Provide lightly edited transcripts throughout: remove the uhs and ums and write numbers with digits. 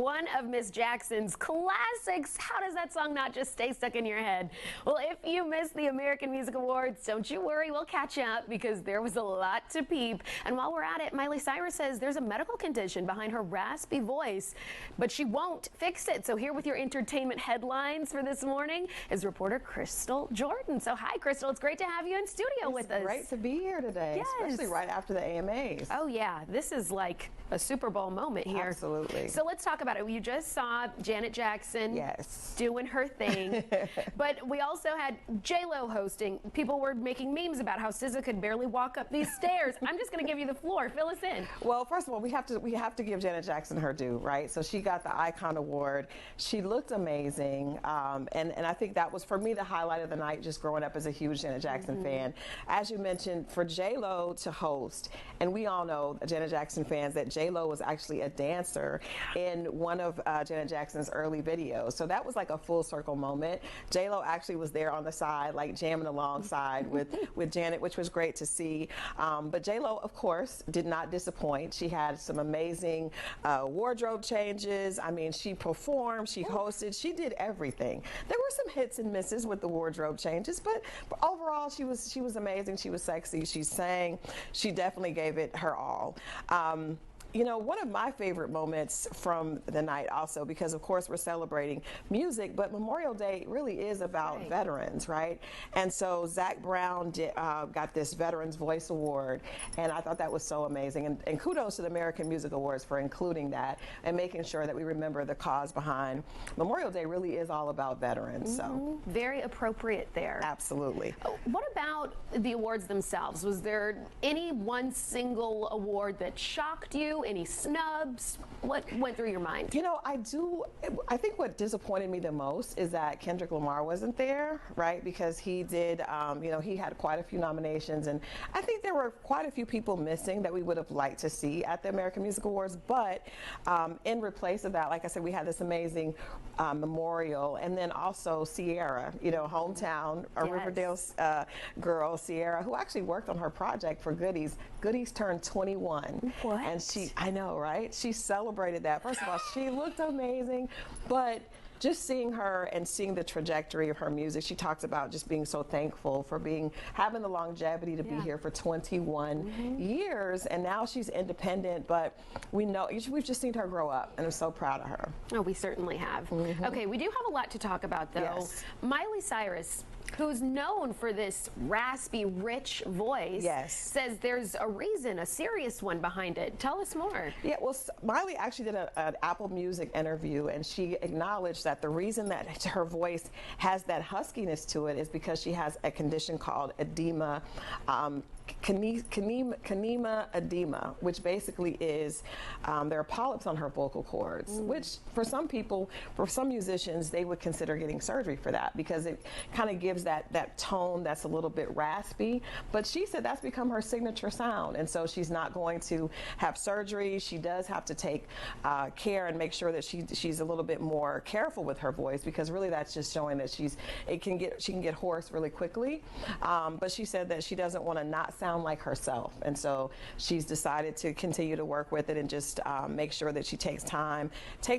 one of Miss Jackson's classics. How does that song not just stay stuck in your head? Well, if you missed the American Music Awards, don't you worry, we'll catch up because there was a lot to peep. And while we're at it, Miley Cyrus says there's a medical condition behind her raspy voice, but she won't fix it. So here with your entertainment headlines for this morning is reporter Crystal Jordan. So hi, Crystal. It's great to have you in studio with us. It's great to be here today, yes. Especially right after the AMAs. Oh yeah, this is like a Super Bowl moment here. Absolutely. So let's talk about it. You just saw Janet Jackson doing her thing, but we also had J-Lo hosting. People were making memes about how SZA could barely walk up these stairs. I'm just going to give you the floor. Fill us in. Well, first of all, we have to give Janet Jackson her due, right? So she got the Icon Award. She looked amazing, and I think that was for me the highlight of the night. Just growing up as a huge Janet Jackson fan, as you mentioned, for J-Lo to host, and we all know, Janet Jackson fans, that J-Lo was actually a dancer in one of Janet Jackson's early videos. So that was like a full circle moment. J-Lo actually was there on the side, like jamming alongside with Janet, which was great to see. But J-Lo, of course, did not disappoint. She had some amazing wardrobe changes. I mean, she performed, she hosted, she did everything. There were some hits and misses with the wardrobe changes, but overall, she was amazing. She was sexy. She sang. She definitely gave it her all. You know, one of my favorite moments from the night also, because of course we're celebrating music, but Memorial Day really is about veterans, right? And so Zac Brown got this Veterans Voice Award, and I thought that was so amazing. And kudos to the American Music Awards for including that and making sure that we remember the cause behind Memorial Day. Really is all about veterans. So very appropriate there. Absolutely. What about the awards themselves? Was there any one single award that shocked you? Any snubs? What went through your mind? You know, I think what disappointed me the most is that Kendrick Lamar wasn't there, right? Because he did, you know, he had quite a few nominations, and I think there were quite a few people missing that we would have liked to see at the American Music Awards. But in replace of that, like I said, we had this amazing memorial, and then also Ciara, you know, hometown, a Riverdale girl, Ciara, who actually worked on her project for Goodies. Goodies turned 21. What? And I know, right? She celebrated that. First of all, she looked amazing, but just seeing her and seeing the trajectory of her music, she talks about just being so thankful for having the longevity to be here for 21 years, and now she's independent, but we've just seen her grow up, and I'm so proud of her. Oh, we certainly have. Okay, we do have a lot to talk about, though. Yes. Miley Cyrus, who's known for this raspy, rich voice, says there's a reason, a serious one behind it. Tell us more. Yeah, well, Miley actually did an Apple Music interview, and she acknowledged that the reason that her voice has that huskiness to it is because she has a condition called edema, Kanema edema, which basically is there are polyps on her vocal cords, which for some people, for some musicians, they would consider getting surgery for that because it kind of gives that tone that's a little bit raspy. But she said that's become her signature sound, and so she's not going to have surgery. She does have to take care and make sure that she's a little bit more careful with her voice, because really that's just showing that she can get hoarse really quickly. But she said that she doesn't want to not sound like herself, and so she's decided to continue to work with it and just make sure that she takes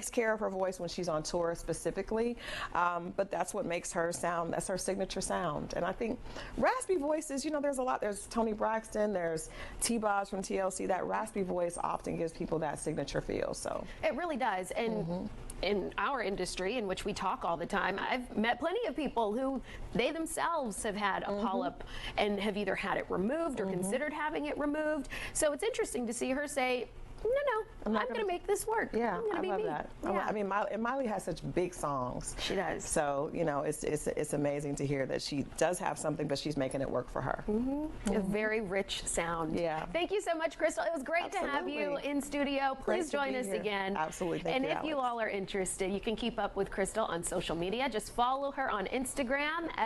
care of her voice when she's on tour specifically. But that's what makes her sound. That's her signature sound. And I think raspy voices, you know, there's a lot. There's Toni Braxton, there's T-Boz from TLC. That raspy voice often gives people that signature feel. So it really does. And in our industry, in which we talk all the time, I've met plenty of people who they themselves have had a polyp and have either had it removed or considered having it removed. So it's interesting to see her say, no, I'm going to make this work. Yeah, I'm going to be me. That. Yeah. I mean, Miley has such big songs. She does. So, you know, it's amazing to hear that she does have something, but she's making it work for her. A very rich sound. Yeah. Thank you so much, Crystal. It was great to have you in studio. Please join us again. Absolutely. Thank you, and if you all are interested, you can keep up with Crystal on social media. Just follow her on Instagram at